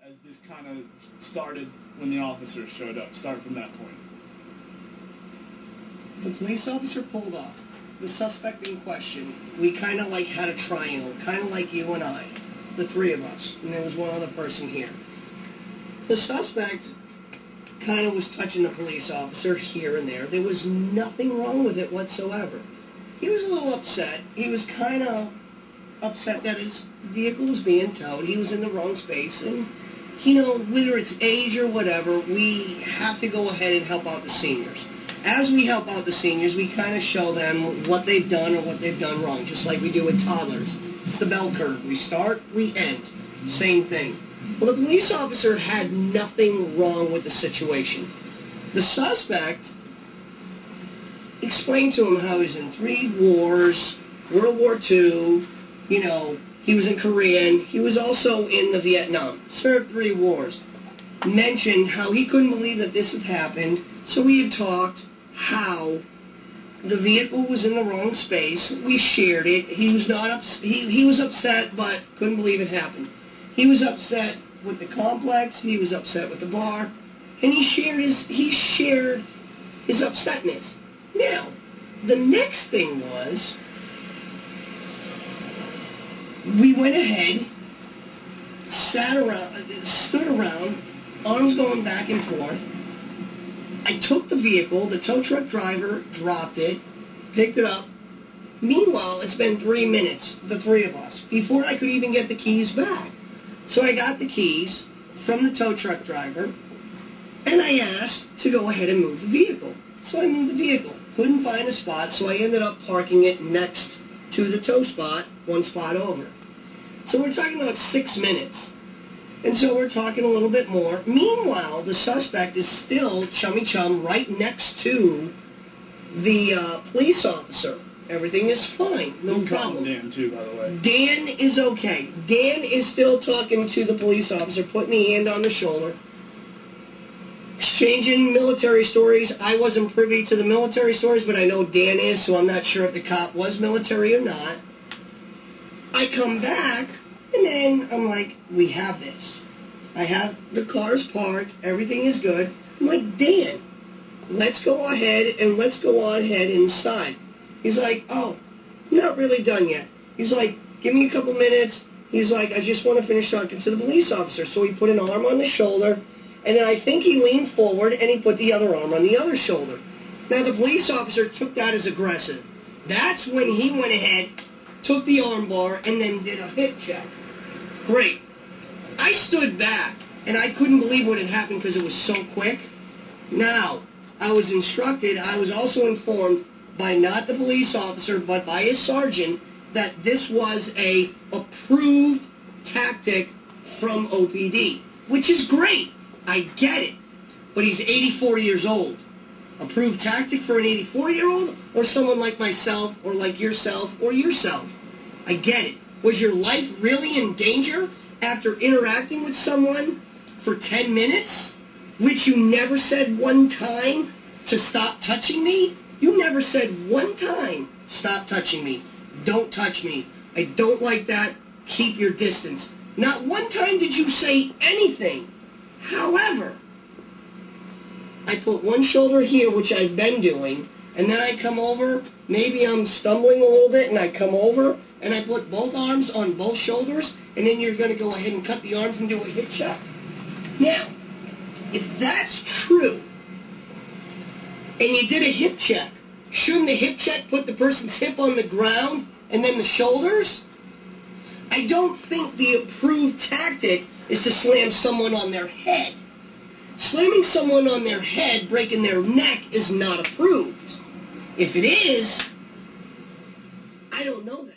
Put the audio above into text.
as this kind of started when the officers showed up? Start from that point. The police officer pulled off. The suspect in question, we kind of like had a triangle, kind of like you and I, the three of us, and there was one other person here. The suspect kind of was touching the police officer here and there. There was nothing wrong with it whatsoever. He was a little upset. He was kind of upset that his vehicle was being towed. He was in the wrong space, and you know, whether it's age or whatever, we have to go ahead and help out the seniors. As we help out the seniors, we kind of show them what they've done or what they've done wrong, just like we do with toddlers. It's the bell curve. We start, we end. Same thing. Well, the police officer had nothing wrong with the situation. The suspect explained to him how he's in 3 wars, World War II, you know, he was in Korean, he was also in the Vietnam, served 3 wars. Mentioned how he couldn't believe that this had happened, so we had talked how the vehicle was in the wrong space. We shared it. He was not he was upset, but couldn't believe it happened. He was upset with the complex. He was upset with the bar, and he shared his upsetness. Now, the next thing was we went ahead, stood around, arms going back and forth. I took the vehicle, the tow truck driver dropped it, picked it up. Meanwhile, it's been 3 minutes, the 3 of us, before I could even get the keys back. So I got the keys from the tow truck driver, and I asked to go ahead and move the vehicle. So I moved the vehicle. Couldn't find a spot, so I ended up parking it next to the tow spot, 1 spot over. So we're talking about 6 minutes. And so we're talking a little bit more. Meanwhile, the suspect is still chummy chum right next to the police officer. Everything is fine. No problem. Dan, too, by the way. Dan is okay. Dan is still talking to the police officer, putting the hand on the shoulder, exchanging military stories. I wasn't privy to the military stories, but I know Dan is, so I'm not sure if the cop was military or not. I come back, and then I'm like, we have this. I have the cars parked. Everything is good. I'm like, Dan, let's go ahead inside. He's like, oh, not really done yet. He's like, give me a couple minutes. He's like, I just want to finish talking to the police officer. So he put an arm on the shoulder, and then I think he leaned forward, and he put the other arm on the other shoulder. Now, the police officer took that as aggressive. That's when he went ahead, took the arm bar, and then did a hip check. Great. I stood back, and I couldn't believe what had happened because it was so quick. Now, I was instructed, I was also informed by not the police officer, but by his sergeant, that this was a approved tactic from OPD, which is great. I get it. But he's 84 years old. Approved tactic for an 84-year-old or someone like myself or like yourself or yourself? I get it. Was your life really in danger after interacting with someone for 10 minutes, which you never said one time to stop touching me? You never said one time, stop touching me. Don't touch me. I don't like that. Keep your distance. Not one time did you say anything. However, I put one shoulder here, which I've been doing, and then I come over, maybe I'm stumbling a little bit, and I come over, and I put both arms on both shoulders, and then you're going to go ahead and cut the arms and do a hip check. Now, if that's true, and you did a hip check, shouldn't the hip check put the person's hip on the ground and then the shoulders? I don't think the approved tactic is to slam someone on their head. Slamming someone on their head, breaking their neck, is not approved. If it is, I don't know that.